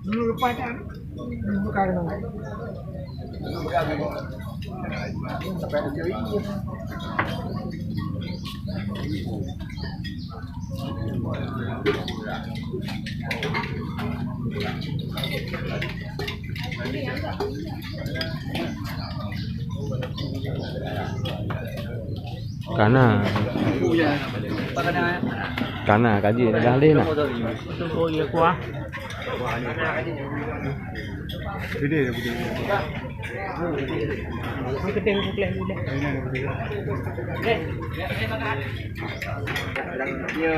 Dulu lupa kan? Buka dengan sampai ada cewek ini. Kana kana kaji dah leh nak. Oh iya kuah. Gede ya gede. Keting keling udah. Yo.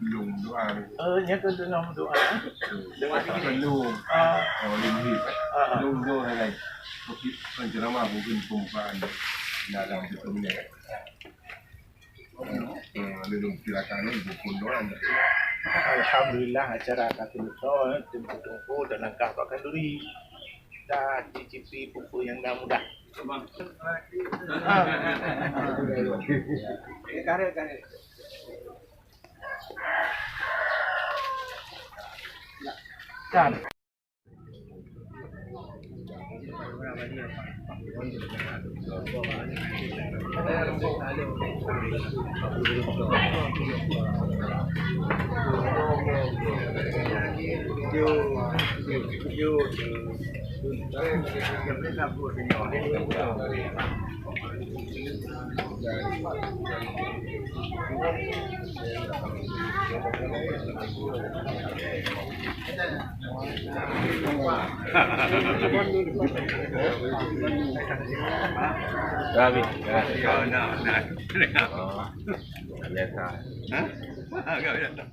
Lùng doa đi. Nhớ cái lòng doa. Lùng. Lùng doa này. Penceramah mungkin pembukaan dalam ketemunya. Lung silakan ibu pun doa. Alhamdulillah acara Katul Tahun tempo dan langkah Pak Kanduri dah cicipi pupuk yang dah mudah. Karek. Kan. Rabi. Kau nak. Lihat. Hah? Kau nak.